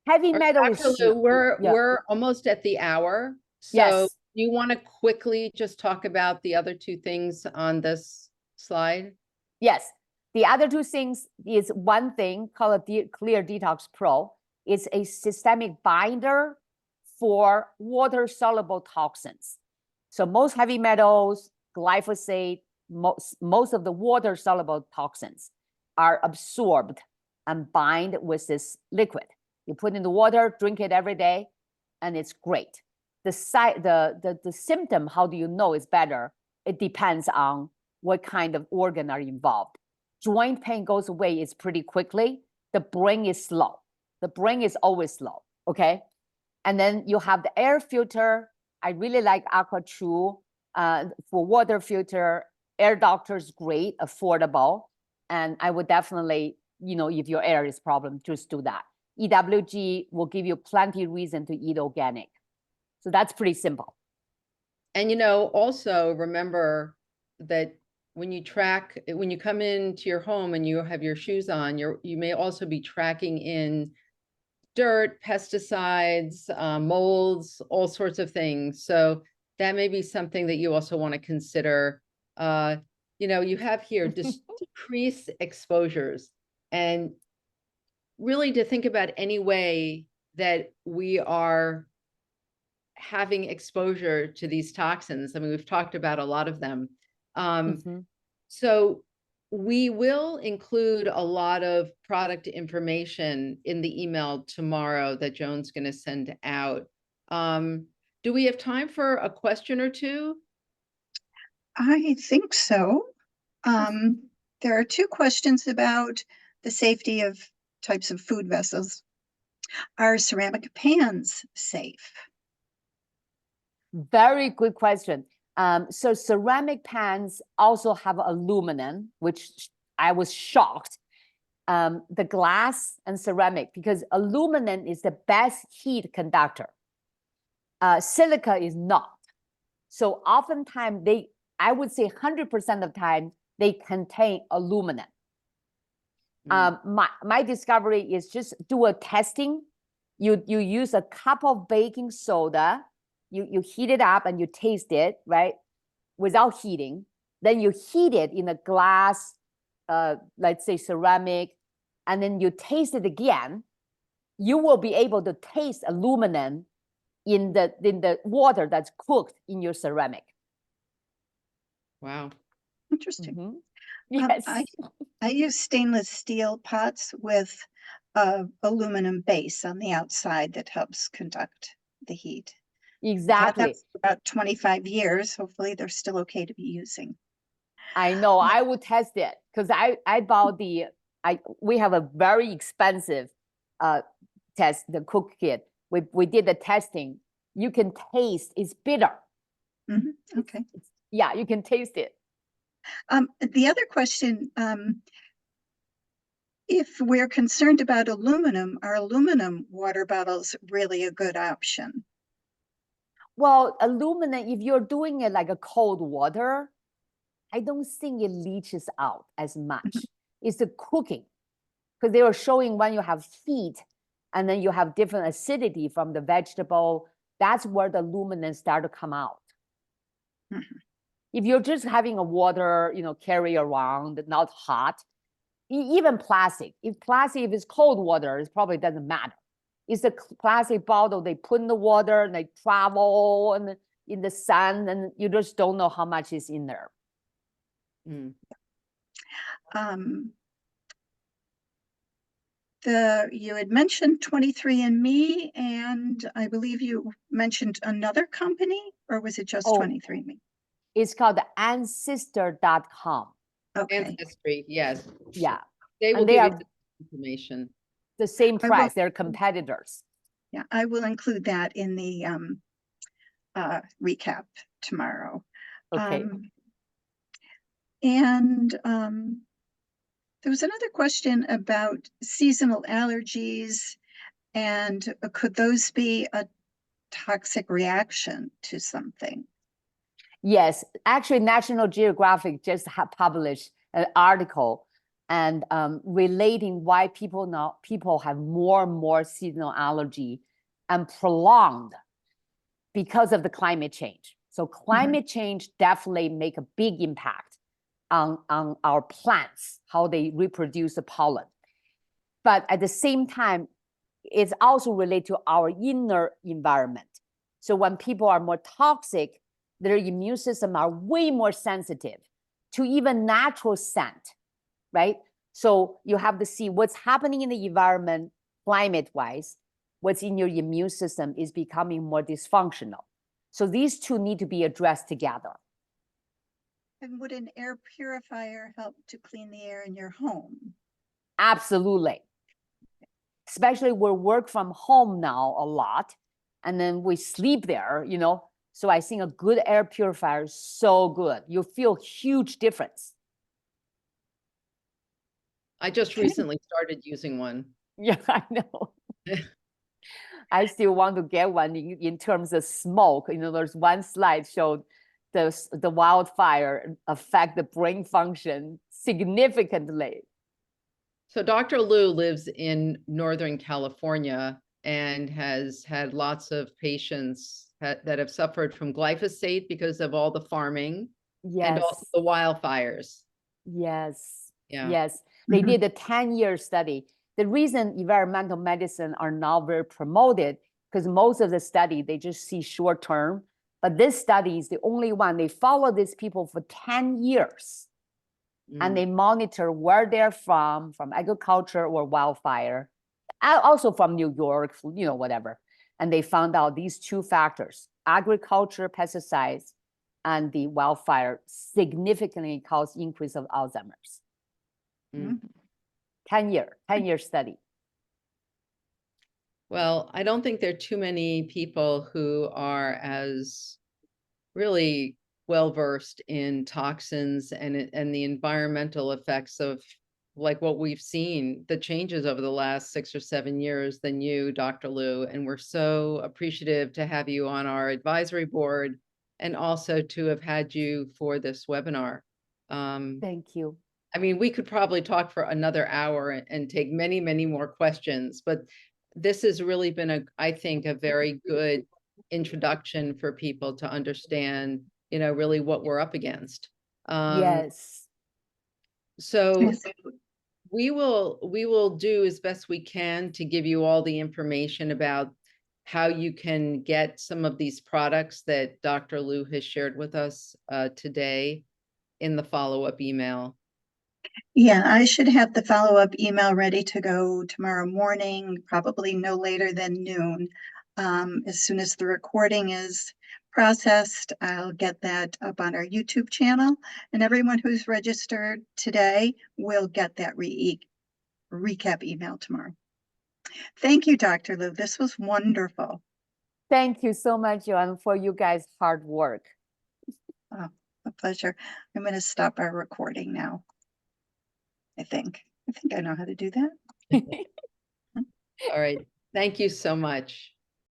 Heavy metal Dr. is, Lu, yeah. we're almost at the hour. So Yes. do you want to quickly just talk about the other two things on this slide? Yes. The other two things is one thing called a Clear Detox Pro. It's a systemic binder for water-soluble toxins. So most heavy metals, glyphosate, most of the water-soluble toxins are absorbed and bind with this liquid. You put in the water, drink it every day, and it's great. The symptom, how do you know it's better? It depends on what kind of organ are involved. Joint pain goes away pretty quickly. The brain is slow. The brain is always slow, okay? And then you have the air filter. I really like AquaTrue for water filter. Air Doctor is great, affordable. And I would definitely, if your air is problem, just do that. EWG will give you plenty of reason to eat organic. So that's pretty simple. And, also remember that when you come into your home and you have your shoes on, you may also be tracking in dirt, pesticides, molds, all sorts of things. So that may be something that you also want to consider. You have here decrease exposures, and really to think about any way that we are having exposure to these toxins. I mean, we've talked about a lot of them. So we will include a lot of product information in the email tomorrow that Joan's going to send out. Do we have time for a question or two? I think so. There are two questions about the safety of types of food vessels. Are ceramic pans safe? Very good question. So ceramic pans also have aluminum, which I was shocked. The glass and ceramic, because aluminum is the best heat conductor. Silica is not. So oftentimes I would say 100% of the time, they contain aluminum. My discovery is just do a testing. You use a cup of baking soda, you heat it up and you taste it, right? Without heating. Then you heat it in a glass, let's say ceramic, and then you taste it again. You will be able to taste aluminum in the water that's cooked in your ceramic. Wow. Interesting. Yes. I use stainless steel pots with aluminum base on the outside that helps conduct the heat. Exactly. That's about 25 years. Hopefully they're still okay to be using. I know. I will test it because I bought we have a very expensive test, the cook kit. We did the testing. You can taste it's bitter. Okay. Yeah, you can taste it. The other question, if we're concerned about aluminum, are aluminum water bottles really a good option? Well, aluminum, if you're doing it like a cold water, I don't think it leaches out as much. It's the cooking. Because they were showing when you have heat and then you have different acidity from the vegetable, that's where the aluminum start to come out. If you're just having a water, carry around, not hot, even plastic. If it's cold water, it probably doesn't matter. It's a plastic bottle they put in the water and they travel and in the sun, and you just don't know how much is in there. Mm. You had mentioned 23andMe, and I believe you mentioned another company, or was it just Oh. 23andMe? It's called ancestor.com. Okay, Ancestry, yes. Yeah, They will and they give are you the information. the same I will- price. They're competitors. yeah, I will include that in the recap tomorrow. Okay. And there was another question about seasonal allergies, and could those be a toxic reaction to something? Yes, actually, National Geographic just published an article and relating why people have more and more seasonal allergy and prolonged because of the climate change. So climate change definitely make a big impact on our plants, how they reproduce the pollen. But at the same time, it's also related to our inner environment. So when people are more toxic, their immune system are way more sensitive to even natural scent, right? So you have to see what's happening in the environment, climate-wise, what's in your immune system is becoming more dysfunctional. So these two need to be addressed together. And would an air purifier help to clean the air in your home? Absolutely. Especially we work from home now a lot, and then we sleep there, you know. So I think a good air purifier is so good. You feel huge difference. I just recently started using one. Yeah, I know. I still want to get one in terms of smoke. You know, there's one slide showed the wildfire affect the brain function significantly. So Dr. Lu lives in Northern California and has had lots of patients that have suffered from glyphosate because of all the farming and also Yes. the wildfires. Yes. Yeah. Yes. They did a 10-year study. The reason environmental medicine are now very promoted, because most of the study, they just see short term. But this study is the only one. They follow these people for 10 years. And they monitor where they're from agriculture or wildfire, also from New York, you know, whatever. And they found out these two factors, agriculture, pesticides, and the wildfire significantly cause increase of Alzheimer's. 10-year study. Well, I don't think there are too many people who are as really well-versed in toxins and the environmental effects of like what we've seen, the changes over the last 6 or 7 years than you, Dr. Lu. And we're so appreciative to have you on our advisory board and also to have had you for this webinar. Thank you. I mean, we could probably talk for another hour and take many, many more questions, but this has really been I think, a very good introduction for people to understand, you know, really what we're up against. Yes. So Yes. we will do as best we can to give you all the information about how you can get some of these products that Dr. Lu has shared with us today in the follow-up email. Yeah, I should have the follow-up email ready to go tomorrow morning, probably no later than noon. As soon as the recording is processed, I'll get that up on our YouTube channel, and everyone who's registered today will get that recap email tomorrow. Thank you, Dr. Lu. This was wonderful. Thank you so much, Joanne, for you guys' hard work. Oh, a pleasure. I'm going to stop our recording now. I think I know how to do that. All right. Thank you so much.